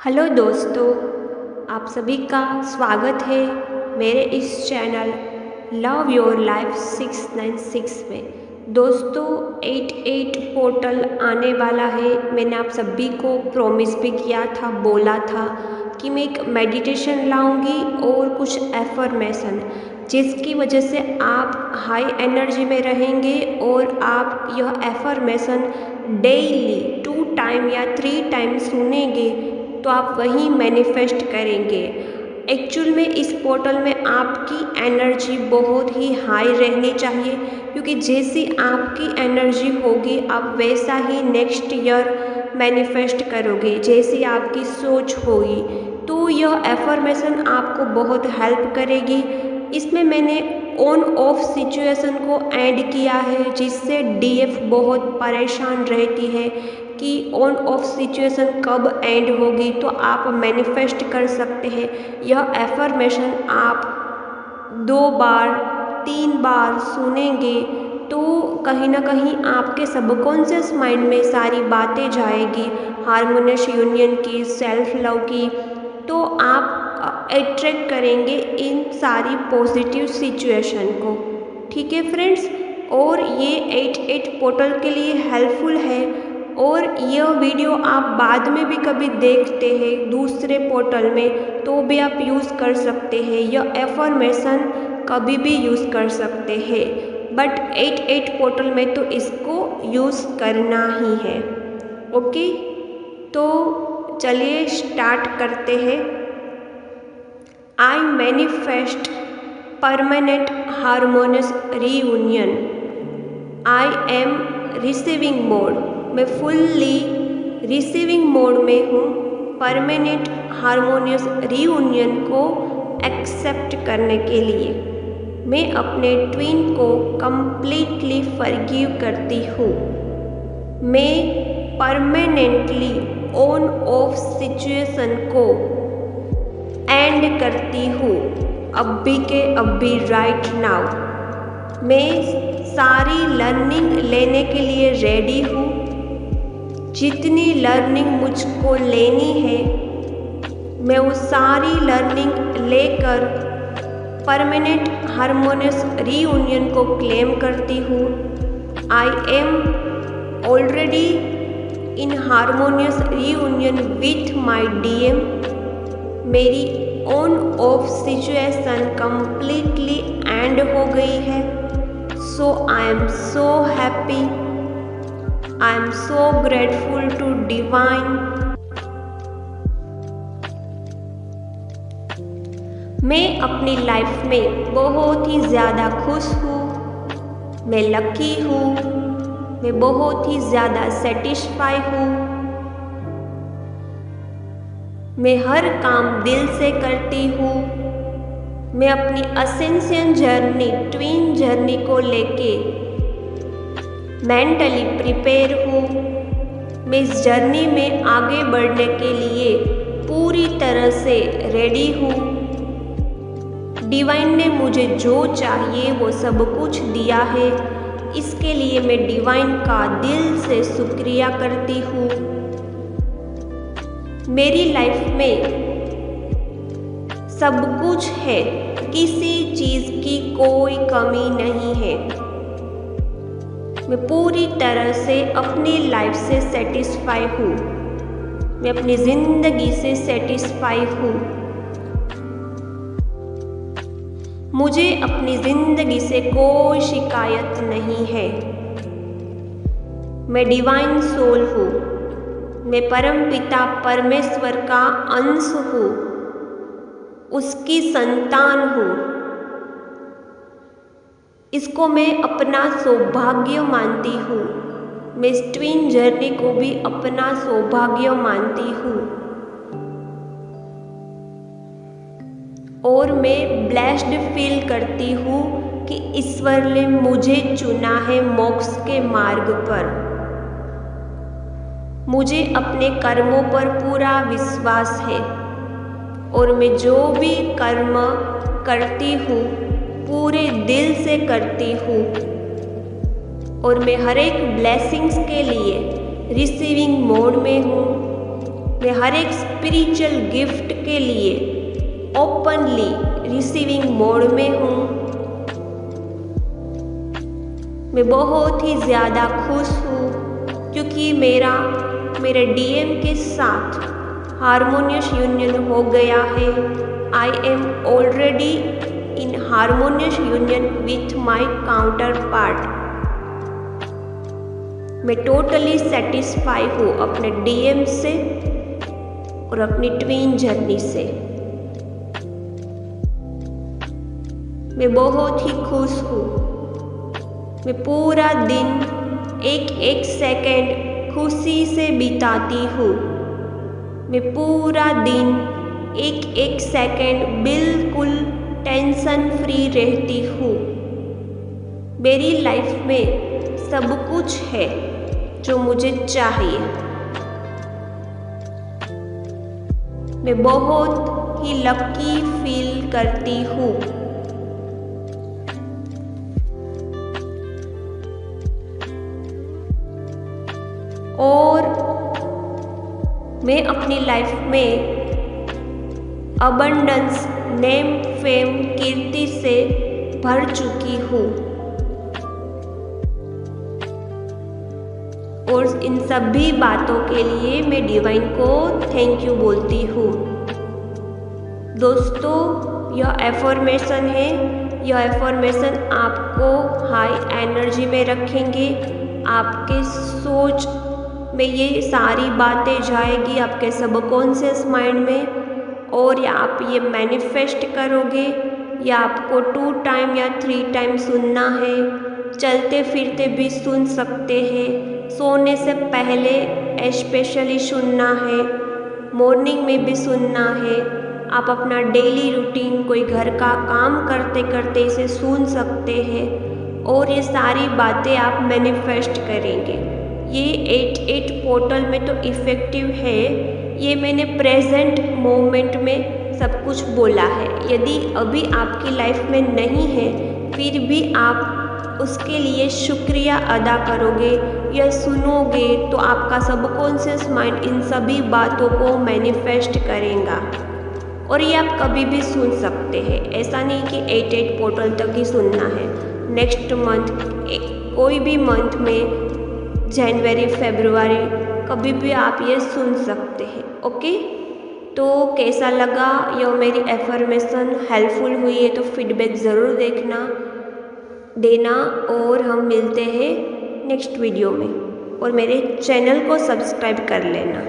Hello दोस्तों, आप सभी का स्वागत है मेरे इस चैनल लव योर लाइफ 696 में। दोस्तों 88 पोर्टल आने वाला है। मैंने आप सभी को प्रॉमिस भी किया था, बोला था कि मैं एक मेडिटेशन लाऊंगी और कुछ एफर्मेशन, जिसकी वजह से आप हाई एनर्जी में रहेंगे और आप यह एफर्मेशन डेली 2 टाइम या 3 टाइम सुनेंगे तो आप वही मैनिफेस्ट करेंगे। एक्चुअल में इस पोर्टल में आपकी एनर्जी बहुत ही हाई रहनी चाहिए, क्योंकि जैसी आपकी एनर्जी होगी आप वैसा ही नेक्स्ट ईयर मैनिफेस्ट करोगे, जैसी आपकी सोच होगी। तो यह एफर्मेशन आपको बहुत हेल्प करेगी। इसमें मैंने ऑन ऑफ सिचुएशन को ऐड किया है, जिससे डीएफ बहुत परेशान रहती है कि ऑन ऑफ सिचुएशन कब एंड होगी। तो आप मैनिफेस्ट कर सकते हैं। यह एफर्मेशन आप 2 बार 3 बार सुनेंगे तो कहीं ना कहीं आपके सबकॉन्शियस माइंड में सारी बातें जाएगी, हारमोनियस यूनियन की, सेल्फ लव की। तो आप अट्रैक्ट करेंगे इन सारी पॉजिटिव सिचुएशन को। ठीक है फ्रेंड्स, और ये 88 पोर्टल के लिए हेल्पफुल है। और यह वीडियो आप बाद में भी कभी देखते हैं दूसरे पोर्टल में तो भी आप यूज़ कर सकते हैं। यह एफर्मेशन कभी भी यूज़ कर सकते हैं, बट 88 पोर्टल में तो इसको यूज़ करना ही है। ओके, तो चलिए स्टार्ट करते हैं। I manifest permanent harmonious reunion. I am receiving mode. मैं फुल्ली रिसीविंग मोड में हूँ परमानेंट हारमोनियस रीयूनियन को एक्सेप्ट करने के लिए। मैं अपने ट्विन को कंप्लीटली फॉरगिव करती हूँ। मैं परमानेंटली ऑन ऑफ सिचुएशन को एंड करती हूँ अभी के अभी, राइट नाउ। मैं सारी लर्निंग लेने के लिए रेडी हूँ। जितनी लर्निंग मुझको लेनी है मैं वो सारी लर्निंग लेकर परमानेंट हारमोनियस रीयूनियन को क्लेम करती हूँ। I am already in harmonious reunion with my DM. मेरी on off situation completely end हो गई है। So I am so happy, I am so grateful to divine. मैं अपनी लाइफ में बहुत ही ज़्यादा खुश हूँ। मैं लकी हूँ। मैं बहुत ही ज़्यादा सेटिस्फाई हूँ। मैं हर काम दिल से करती हूँ। मैं अपनी असेंशियन जर्नी, ट्विन जर्नी को लेके मेंटली प्रिपेयर हूँ। मैं इस जर्नी में आगे बढ़ने के लिए पूरी तरह से रेडी हूँ। डिवाइन ने मुझे जो चाहिए वो सब कुछ दिया है। इसके लिए मैं डिवाइन का दिल से शुक्रिया करती हूँ। मेरी लाइफ में सब कुछ है, किसी चीज़ की कोई कमी नहीं है। मैं पूरी तरह से अपनी लाइफ से सेटिस्फाई हूँ। मैं अपनी ज़िंदगी से सेटिस्फाई हूँ। मुझे अपनी ज़िंदगी से कोई शिकायत नहीं है। मैं डिवाइन सोल हूँ। मैं परमपिता परमेश्वर का अंश हूँ, उसकी संतान हूँ। इसको मैं अपना सौभाग्य मानती हूँ। मैं इस ट्विन जर्नी को भी अपना सौभाग्य मानती हूँ। और मैं ब्लेस्ड फील करती हूँ कि ईश्वर ने मुझे चुना है मोक्ष के मार्ग पर। मुझे अपने कर्मों पर पूरा विश्वास है और मैं जो भी कर्म करती हूँ पूरे दिल से करती हूँ। और मैं हर एक ब्लेसिंग्स के लिए रिसीविंग मोड में हूँ। मैं हर एक स्पिरिचुअल गिफ्ट के लिए ओपनली रिसीविंग मोड में हूँ। मैं बहुत ही ज़्यादा खुश हूँ क्योंकि मेरे डीएम के साथ हारमोनियस यूनियन हो गया है। आई am already in harmonious union with my counter part. मैं टोटली सेटिस्फाई हूँ अपने डीएम से और अपनी ट्विन जर्नी से। मैं बहुत ही खुश हूँ। मैं पूरा दिन एक एक सेकंड खुशी से बिताती हूँ। मैं पूरा दिन एक एक सेकंड बिल्कुल टेंशन फ्री रहती हूँ। मेरी लाइफ में सब कुछ है जो मुझे चाहिए। मैं बहुत ही लकी फील करती हूँ। और मैं अपनी लाइफ में अबंडेंस, नेम, फेम, कीर्ति से भर चुकी हूँ और इन सभी बातों के लिए मैं डिवाइन को थैंक यू बोलती हूँ। दोस्तों, यह एफर्मेशन है। यह एफर्मेशन आपको हाई एनर्जी में रखेंगे। आपके सोच में ये सारी बातें जाएगी आपके सबकॉन्शियस माइंड में और या आप ये मैनिफेस्ट करोगे या आपको 2 टाइम या 3 टाइम सुनना है। चलते फिरते भी सुन सकते हैं। सोने से पहले स्पेशली सुनना है। मॉर्निंग में भी सुनना है। आप अपना डेली रूटीन कोई घर का काम करते करते इसे सुन सकते हैं और ये सारी बातें आप मैनिफेस्ट करेंगे। ये 88 पोर्टल में तो इफ़ेक्टिव है। ये मैंने प्रेजेंट मोमेंट में सब कुछ बोला है। यदि अभी आपकी लाइफ में नहीं है फिर भी आप उसके लिए शुक्रिया अदा करोगे या सुनोगे तो आपका सबकॉन्शियस माइंड इन सभी बातों को मैनिफेस्ट करेगा। और ये आप कभी भी सुन सकते हैं। ऐसा नहीं कि 88 पोर्टल तक ही सुनना है। नेक्स्ट मंथ, कोई भी मंथ में, जनवरी, फरवरी, कभी भी आप ये सुन सकते हैं। ओके, तो कैसा लगा यह मेरी एफर्मेशन? हेल्पफुल हुई है तो फीडबैक ज़रूर देना और हम मिलते हैं नेक्स्ट वीडियो में। और मेरे चैनल को सब्सक्राइब कर लेना।